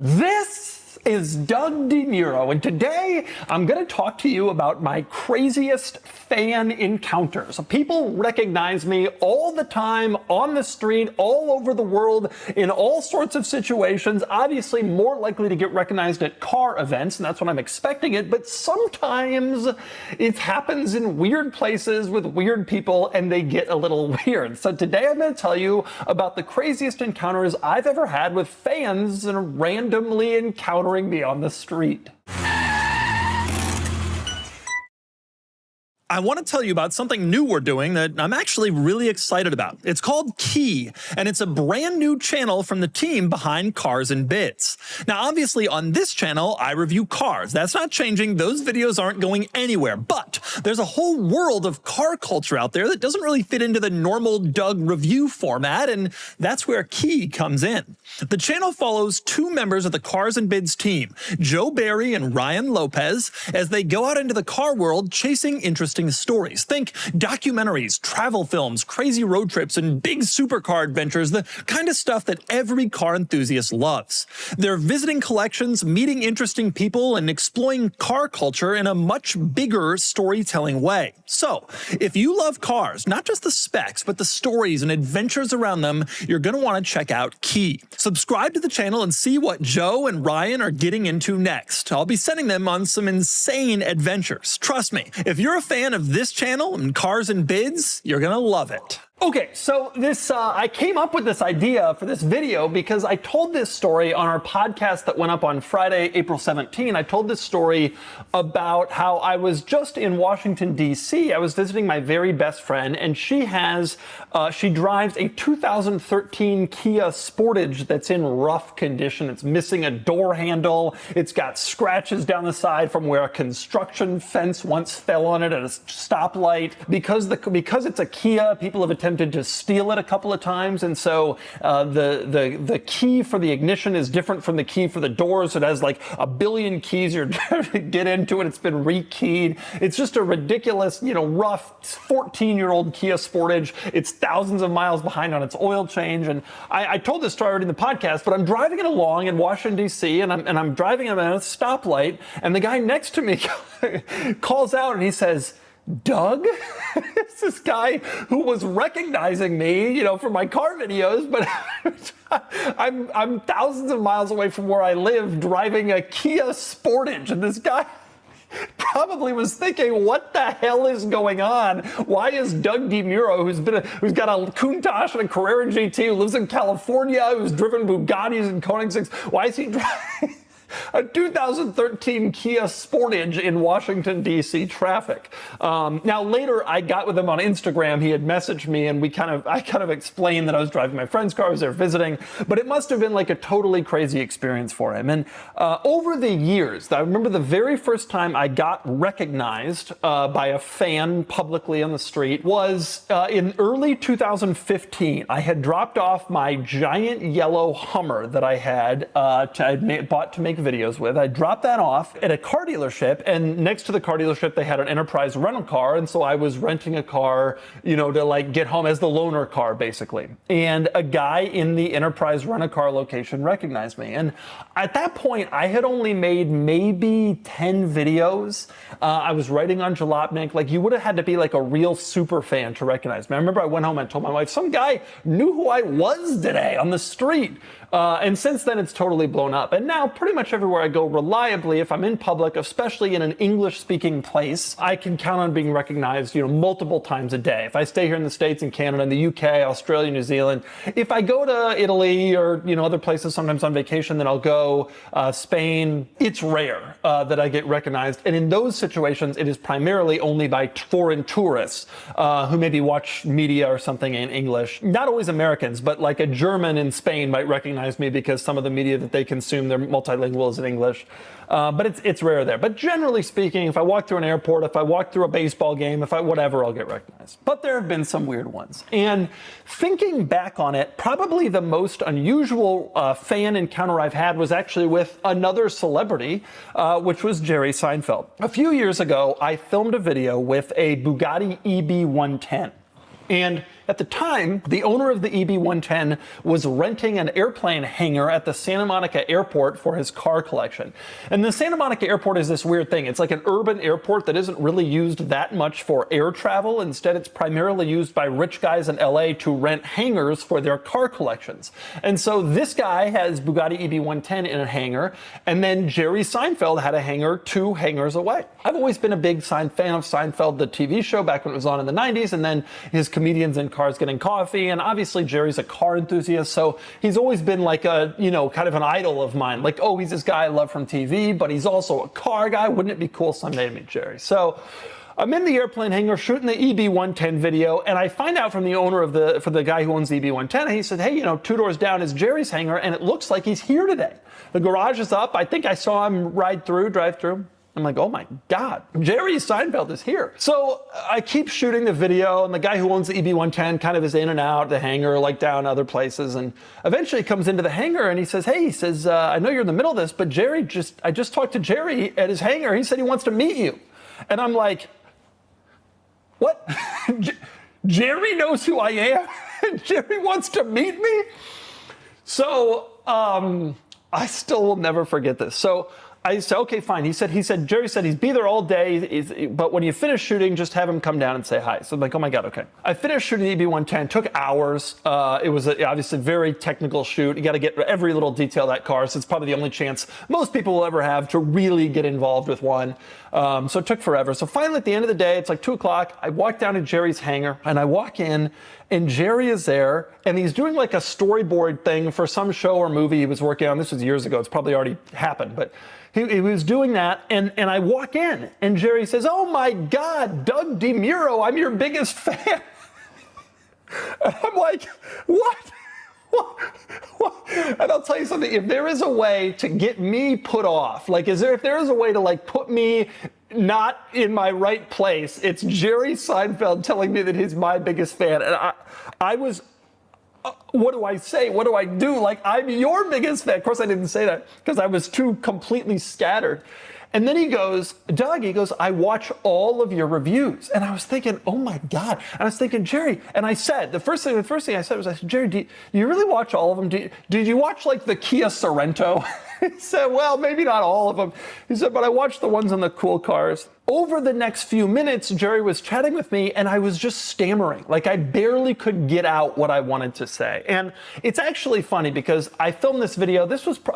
This is Doug DeMuro, and today I'm going to talk to you about my craziest fan encounters. People recognize me all the time on the street, all over the world, in all sorts of situations. Obviously, more likely to get recognized at car events, and that's when I'm expecting it, but sometimes it happens in weird places with weird people, and they get a little weird. So today I'm going to tell you about the craziest encounters I've ever had with fans and randomly encountering me on the street. I want to tell you about something new we're doing that I'm actually really excited about. It's called Key, and it's a brand new channel from the team behind Cars and Bids. Now, obviously, on this channel, I review cars. That's not changing. Those videos aren't going anywhere. But there's a whole world of car culture out there that doesn't really fit into the normal Doug review format, and that's where Key comes in. The channel follows two members of the Cars and Bids team, Joe Barry and Ryan Lopez, as they go out into the car world chasing interesting stories. Think documentaries, travel films, crazy road trips, and big supercar adventures, the kind of stuff that every car enthusiast loves. They're visiting collections, meeting interesting people, and exploring car culture in a much bigger storytelling way. So, if you love cars, not just the specs, but the stories and adventures around them, you're going to want to check out Key. Subscribe to the channel and see what Joe and Ryan are getting into next. I'll be sending them on some insane adventures. Trust me, if you're a fan of this channel and Cars and Bids, you're gonna love it. Okay, so I came up with this idea for this video because I told this story on our podcast that went up on Friday, April 17. I told this story about how I was just in Washington, D.C. I was visiting my very best friend, and she drives a 2013 Kia Sportage that's in rough condition. It's missing a door handle. It's got scratches down the side from where a construction fence once fell on it at a stoplight. Because it's a Kia, people have attempted to steal it a couple of times, and so the key for the ignition is different from the key for the doors. It has like a billion keys you're trying to get into, and it's been rekeyed. It's just a ridiculous, rough 14-year-old Kia Sportage. It's thousands of miles behind on its oil change, and I told this story already in the podcast, but I'm driving it along in Washington, D.C., and I'm driving it at a stoplight, and the guy next to me calls out, and he says, "Doug?" It's this guy who was recognizing me, from my car videos, but I'm thousands of miles away from where I live driving a Kia Sportage, and this guy probably was thinking, what the hell is going on? Why is Doug DeMuro, who's got a Countach and a Carrera GT, who lives in California, who's driven Bugattis and Koenigseggs, why is he driving a 2013 Kia Sportage in Washington, D.C. traffic? Now, later, I got with him on Instagram. He had messaged me, and I kind of explained that I was driving my friend's car, I was there visiting, but it must have been like a totally crazy experience for him. And over the years, I remember the very first time I got recognized by a fan publicly on the street was in early 2015. I had dropped off my giant yellow Hummer that I had bought to make videos with. I dropped that off at a car dealership, and next to the car dealership they had an enterprise rental car, and so I was renting a car, to like get home as the loaner car basically. And a guy in the enterprise rent-a-car location recognized me, and at that point I had only made maybe 10 videos. I was writing on Jalopnik. Like, you would have had to be like a real super fan to recognize me. I remember I went home and told my wife, some guy knew who I was today on the street. And since then, it's totally blown up. And now, pretty much everywhere I go reliably, if I'm in public, especially in an English-speaking place, I can count on being recognized, multiple times a day. If I stay here in the States and Canada, in the UK, Australia, New Zealand, if I go to Italy or, other places sometimes on vacation, then I'll go Spain. It's rare that I get recognized. And in those situations, it is primarily only by foreign tourists who maybe watch media or something in English. Not always Americans, but like a German in Spain might recognize me because some of the media that they consume, they're multilingual is in English. But it's rare there. But generally speaking, if I walk through an airport, if I walk through a baseball game, whatever, I'll get recognized. But there have been some weird ones. And thinking back on it, probably the most unusual fan encounter I've had was actually with another celebrity, which was Jerry Seinfeld. A few years ago, I filmed a video with a Bugatti EB110. And At the time, the owner of the EB-110 was renting an airplane hangar at the Santa Monica airport for his car collection. And the Santa Monica airport is this weird thing. It's like an urban airport that isn't really used that much for air travel. Instead, it's primarily used by rich guys in LA to rent hangars for their car collections. And so this guy has Bugatti EB-110 in a hangar, and then Jerry Seinfeld had a hangar 2 hangars away. I've always been a big fan of Seinfeld, the TV show, back when it was on in the 90s, and then his Comedians in Cars Getting Coffee, and obviously Jerry's a car enthusiast, so he's always been like a, kind of an idol of mine. Like, oh, he's this guy I love from TV, but he's also a car guy. Wouldn't it be cool someday to meet Jerry? So I'm in the airplane hangar shooting the EB-110 video, and I find out from the owner for the guy who owns the EB-110, and he said, hey, 2 doors down is Jerry's hangar, and it looks like he's here today. The garage is up. I think I saw him drive through. I'm like, oh my God, Jerry Seinfeld is here. So I keep shooting the video, and the guy who owns the EB-110 kind of is in and out the hangar, like down other places, and eventually comes into the hangar and he says, hey, I know you're in the middle of this, but I just talked to Jerry at his hangar. He said he wants to meet you. And I'm like, what? Jerry knows who I am? Jerry wants to meet me? So I still will never forget this. So I said, okay, fine. Jerry said he'd be there all day, but when you finish shooting, just have him come down and say hi. So I'm like, oh my God, okay. I finished shooting the EB-110, took hours. It was obviously a very technical shoot. You got to get every little detail of that car, so it's probably the only chance most people will ever have to really get involved with one. So it took forever. So finally, at the end of the day, it's like 2 o'clock. I walk down to Jerry's hangar, and I walk in, and Jerry is there, and he's doing like a storyboard thing for some show or movie he was working on. This was years ago. It's probably already happened, but he was doing that, and I walk in, and Jerry says, oh my God, Doug DeMuro, I'm your biggest fan. And I'm like, what? And I'll tell you something, if there is a way to get me put off, like if there is a way to like put me not in my right place, it's Jerry Seinfeld telling me that he's my biggest fan. And I was, what do I say? What do I do? Like, I'm your biggest fan. Of course I didn't say that because I was too completely scattered. And then he goes, Doug, I watch all of your reviews. And I was thinking, oh my God. And I was thinking, Jerry, and I said, the first thing I said was, Jerry, do you really watch all of them? Did you watch like the Kia Sorento? He said, well, maybe not all of them. He said, but I watched the ones on the cool cars. Over the next few minutes, Jerry was chatting with me, and I was just stammering. Like, I barely could get out what I wanted to say. And it's actually funny because I filmed this video.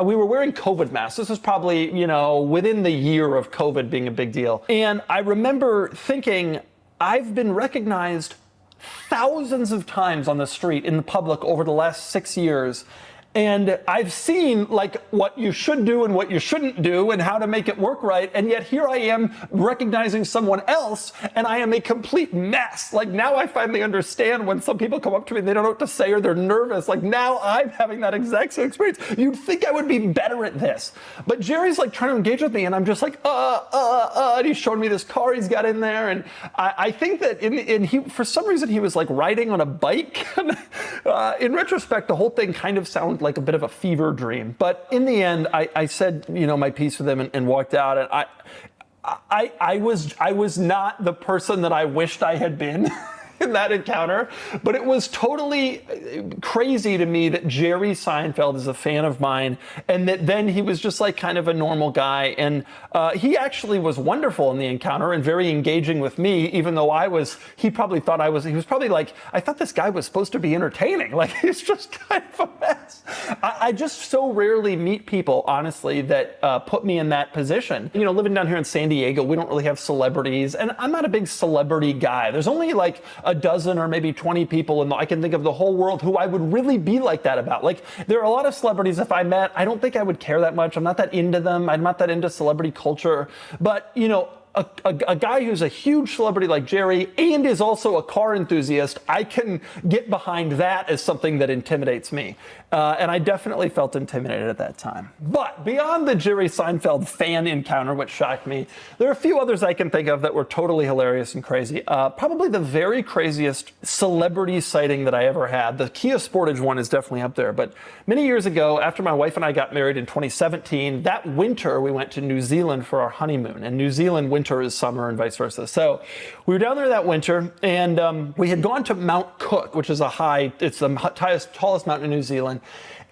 We were wearing COVID masks. This was probably, within the year of COVID being a big deal. And I remember thinking, I've been recognized thousands of times on the street in the public over the last 6 years. And I've seen like what you should do and what you shouldn't do and how to make it work right. And yet here I am recognizing someone else, and I am a complete mess. Like, now I finally understand when some people come up to me and they don't know what to say or they're nervous. Like, now I'm having that exact same experience. You'd think I would be better at this. But Jerry's like trying to engage with me, and I'm just like, and he's showing me this car he's got in there. And I think that for some reason he was like riding on a bike. In retrospect, the whole thing kind of sounded like a bit of a fever dream. But in the end, I said, my piece with him and walked out. And I was not the person that I wished I had been in that encounter, but it was totally crazy to me that Jerry Seinfeld is a fan of mine, and that then he was just like kind of a normal guy. And he actually was wonderful in the encounter and very engaging with me, even though he probably thought he was probably like, I thought this guy was supposed to be entertaining. Like, he's just kind of a mess. I just so rarely meet people, honestly, that put me in that position. Living down here in San Diego, we don't really have celebrities, and I'm not a big celebrity guy. There's only like a dozen or maybe 20 people I can think of the whole world who I would really be like that about. Like, there are a lot of celebrities if I met, I don't think I would care that much. I'm not that into them. I'm not that into celebrity culture. But, a guy who's a huge celebrity like Jerry and is also a car enthusiast, I can get behind that as something that intimidates me. And I definitely felt intimidated at that time. But beyond the Jerry Seinfeld fan encounter, which shocked me, there are a few others I can think of that were totally hilarious and crazy. Probably the very craziest celebrity sighting that I ever had. The Kia Sportage one is definitely up there. But many years ago, after my wife and I got married in 2017, that winter we went to New Zealand for our honeymoon. And New Zealand winter winter is summer and vice versa. So we were down there that winter, and we had gone to Mount Cook, which is it's the tallest mountain in New Zealand.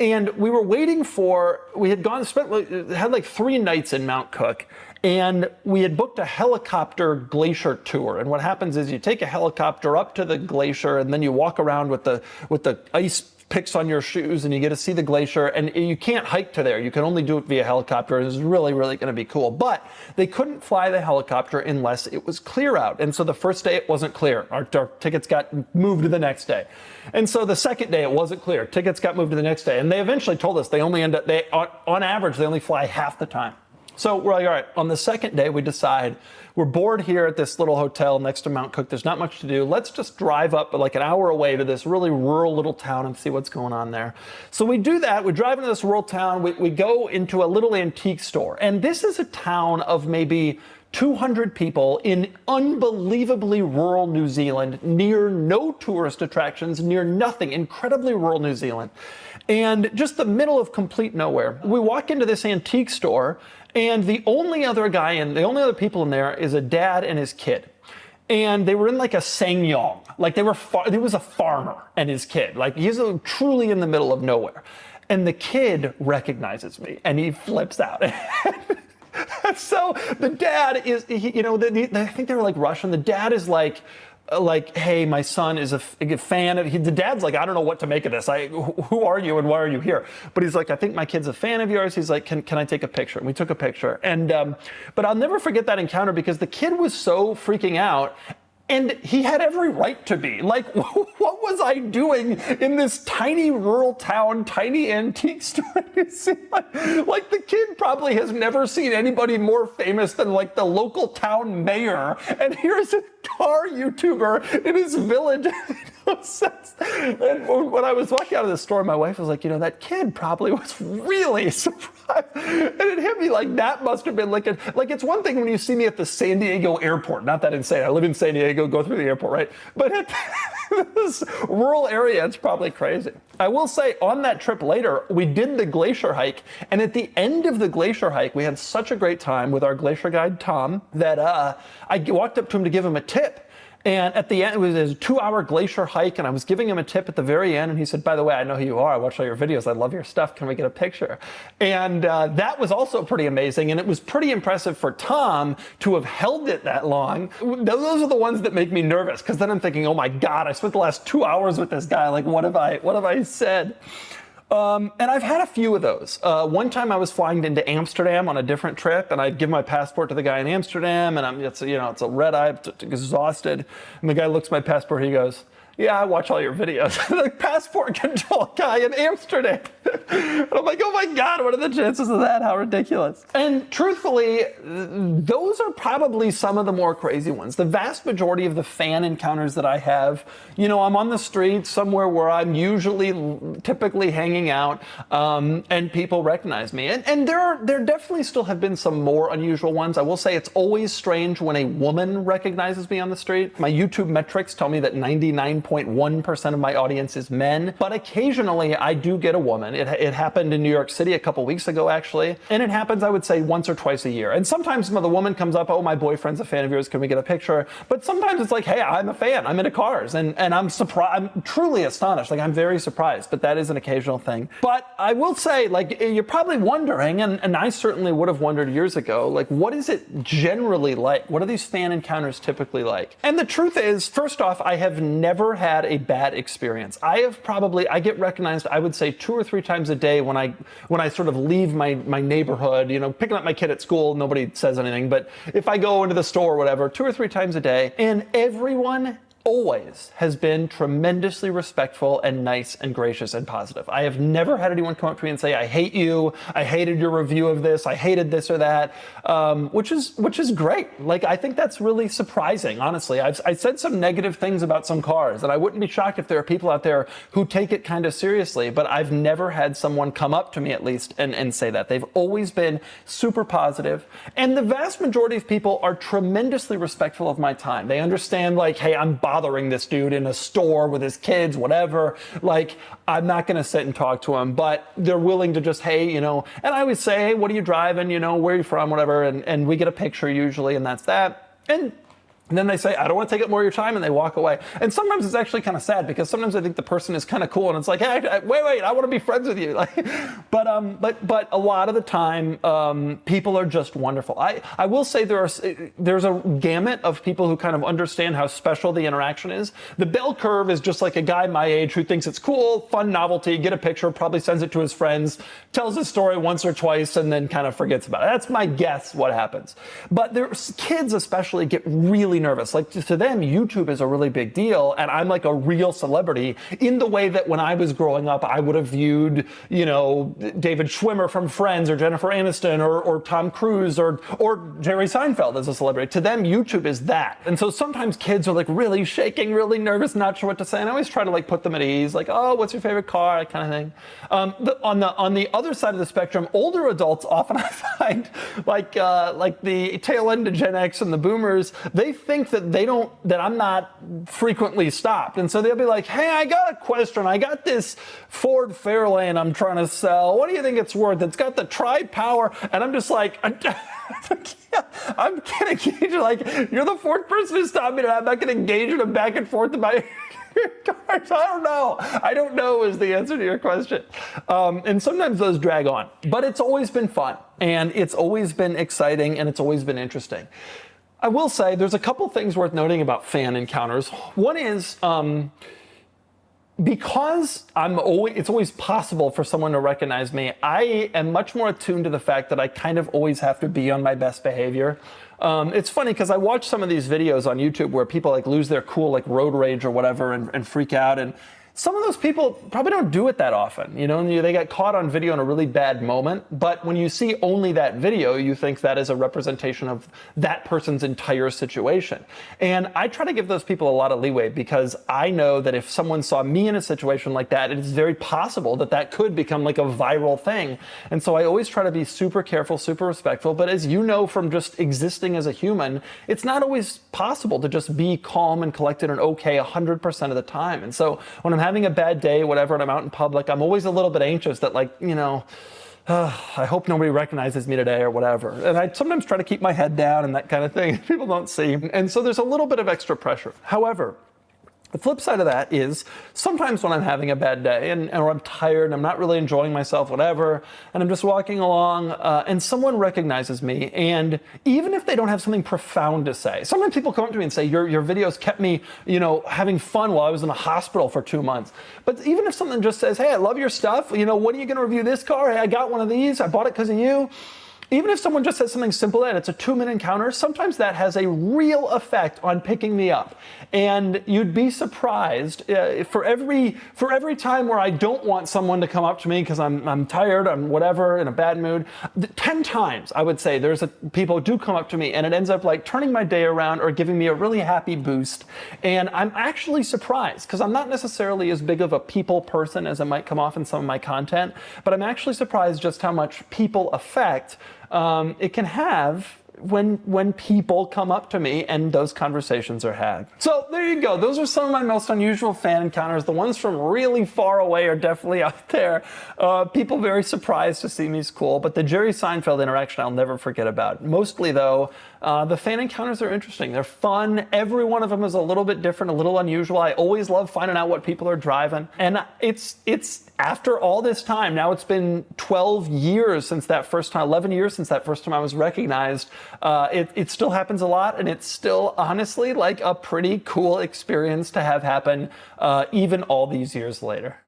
And we were waiting had like 3 nights in Mount Cook. And we had booked a helicopter glacier tour. And what happens is you take a helicopter up to the glacier, and then you walk around with the ice picks on your shoes, and you get to see the glacier. And you can't hike to there. You can only do it via helicopter. It was really, really going to be cool. But they couldn't fly the helicopter unless it was clear out. And so the first day it wasn't clear. Our tickets got moved to the next day. And so the second day it wasn't clear. Tickets got moved to the next day. And they eventually told us on average, they only fly half the time. So we're like, all right, on the second day, we decide we're bored here at this little hotel next to Mount Cook. There's not much to do. Let's just drive up like an hour away to this really rural little town and see what's going on there. So we do that. We drive into this rural town. We go into a little antique store. And this is a town of maybe 200 people in unbelievably rural New Zealand, near no tourist attractions, near nothing, incredibly rural New Zealand, and just the middle of complete nowhere. We walk into this antique store, and the only other people in there is a dad and his kid. And they were in like a sangyong, like there was a farmer and his kid, like he's truly in the middle of nowhere. And the kid recognizes me and he flips out. So the dad is, I think they were like Russian. The dad is like, hey, my son is a fan of, the dad's like, I don't know what to make of this. Who are you and why are you here? But he's like, I think my kid's a fan of yours. He's like, can I take a picture? And we took a picture. And, but I'll never forget that encounter because the kid was so freaking out. And he had every right to be. Like, what was I doing in this tiny rural town, tiny antique store? Like, the kid probably has never seen anybody more famous than like the local town mayor. And here's a car YouTuber in his village. And when I was walking out of the store, my wife was like, that kid probably was really surprised. And it hit me like that must have been like it's one thing when you see me at the San Diego airport, not that insane. I live in San Diego, go through the airport, right? But at this rural area, it's probably crazy. I will say on that trip later, we did the glacier hike. And at the end of the glacier hike, we had such a great time with our glacier guide, Tom, that I walked up to him to give him a tip. And at the end, it was a 2-hour glacier hike, and I was giving him a tip at the very end, and he said, by the way, I know who you are. I watch all your videos. I love your stuff. Can we get a picture? And that was also pretty amazing, and it was pretty impressive for Tom to have held it that long. Those are the ones that make me nervous, because then I'm thinking, oh my God, I spent the last 2 hours with this guy. Like, what have I said? And I've had a few of those. One time I was flying into Amsterdam on a different trip, and I'd give my passport to the guy in Amsterdam, and it's a red eye, exhausted. And the guy looks at my passport, he goes, yeah, I watch all your videos. The passport control guy in Amsterdam. And I'm like, oh my God, what are the chances of that? How ridiculous. And truthfully, those are probably some of the more crazy ones. The vast majority of the fan encounters that I have, I'm on the street somewhere where I'm typically hanging out, and people recognize me. And there definitely still have been some more unusual ones. I will say it's always strange when a woman recognizes me on the street. My YouTube metrics tell me that 99.1% of my audience is men, but occasionally I do get a woman. It happened in New York City a couple weeks ago, actually. And it happens, I would say, once or twice a year. And sometimes the woman comes up, oh, my boyfriend's a fan of yours, can we get a picture? But sometimes it's like, hey, I'm a fan, I'm into cars. And I'm surprised, I'm truly astonished. Like, I'm very surprised, but that is an occasional thing. But I will say, like, you're probably wondering, and I certainly would have wondered years ago, like, what is it generally like? What are these fan encounters typically like? And the truth is, first off, I have never had a bad experience. I get recognized, I would say 2 or 3 times a day when I sort of leave my neighborhood, picking up my kid at school, nobody says anything, but if I go into the store or whatever, 2 or 3 times a day, and everyone always has been tremendously respectful and nice and gracious and positive. I have never had anyone come up to me and say, I hate you, I hated your review of this, I hated this or that, which is great. Like, I think that's really surprising, honestly. I said some negative things about some cars, and I wouldn't be shocked if there are people out there who take it kind of seriously, but I've never had someone come up to me, at least, and say that. They've always been super positive, and the vast majority of people are tremendously respectful of my time. They understand, like, hey, I'm bothering this dude in a store with his kids, whatever. Like, I'm not going to sit and talk to him, but they're willing to just, hey, and I always say, hey, what are you driving? Where are you from? Whatever. And we get a picture usually, and that's that. And then they say, I don't want to take up more of your time, and they walk away. And sometimes it's actually kind of sad, because sometimes I think the person is kind of cool, and it's like, hey, wait, I want to be friends with you. But a lot of the time, people are just wonderful. I will say there's a gamut of people who kind of understand how special the interaction is. The bell curve is just like a guy my age who thinks it's cool, fun novelty, get a picture, probably sends it to his friends, tells his story once or twice, and then kind of forgets about it. That's my guess what happens. But there's kids especially get really nervous. Like, to them, YouTube is a really big deal, and I'm like a real celebrity in the way that when I was growing up, I would have viewed, David Schwimmer from Friends, or Jennifer Aniston, or Tom Cruise, or Jerry Seinfeld as a celebrity. To them, YouTube is that. And so sometimes kids are like really shaking, really nervous, not sure what to say, and I always try to like put them at ease, like, oh, what's your favorite car, that kind of thing. On the other side of the spectrum, older adults often I find, like the tail end of Gen X and the boomers, they think that I'm not frequently stopped. And so they'll be like, hey, I got a question. I got this Ford Fairlane I'm trying to sell. What do you think it's worth? It's got the tri-power. And I'm just like, I'm kidding. You're like, you're the fourth person to stop me, and I'm not going to engage in a back and forth about cars. I don't know is the answer to your question. And sometimes those drag on. But it's always been fun, and it's always been exciting, and it's always been interesting. I will say there's a couple things worth noting about fan encounters. One is because it's always possible for someone to recognize me, I am much more attuned to the fact that I kind of always have to be on my best behavior. It's funny because I watch some of these videos on YouTube where people like lose their cool, like road rage or whatever, and freak out. And some of those people probably don't do it that often, and they get caught on video in a really bad moment. But when you see only that video, you think that is a representation of that person's entire situation. And I try to give those people a lot of leeway, because I know that if someone saw me in a situation like that, it is very possible that could become like a viral thing. And so I always try to be super careful, super respectful. But as you know from just existing as a human, it's not always possible to just be calm and collected and okay 100% of the time. And so when I'm having a bad day, whatever, and I'm out in public, I'm always a little bit anxious that I hope nobody recognizes me today or whatever. And I sometimes try to keep my head down and that kind of thing. People don't see. And so there's a little bit of extra pressure. However, the flip side of that is sometimes when I'm having a bad day or I'm tired and I'm not really enjoying myself, whatever, and I'm just walking along and someone recognizes me, and even if they don't have something profound to say, sometimes people come up to me and say, your videos kept me, having fun while I was in the hospital for 2 months. But even if someone just says, hey, I love your stuff, when are you going to review this car? Hey, I got one of these. I bought it because of you. Even if someone just says something simple and it's a 2-minute encounter, sometimes that has a real effect on picking me up. And you'd be surprised for every time where I don't want someone to come up to me because I'm tired, I'm whatever, in a bad mood, 10 times I would say people do come up to me, and it ends up like turning my day around or giving me a really happy boost. And I'm actually surprised, because I'm not necessarily as big of a people person as it might come off in some of my content, but I'm actually surprised just how much people affect it can have when people come up to me and those conversations are had. So there you go. Those are some of my most unusual fan encounters. The ones from really far away are definitely out there. People very surprised to see me is cool, but the Jerry Seinfeld interaction I'll never forget about. Mostly though, the fan encounters are interesting. They're fun. Every one of them is a little bit different, a little unusual. I always love finding out what people are driving. And it's after all this time, now it's been 12 years since that first time, 11 years since that first time I was recognized. It still happens a lot, and it's still honestly like a pretty cool experience to have happen even all these years later.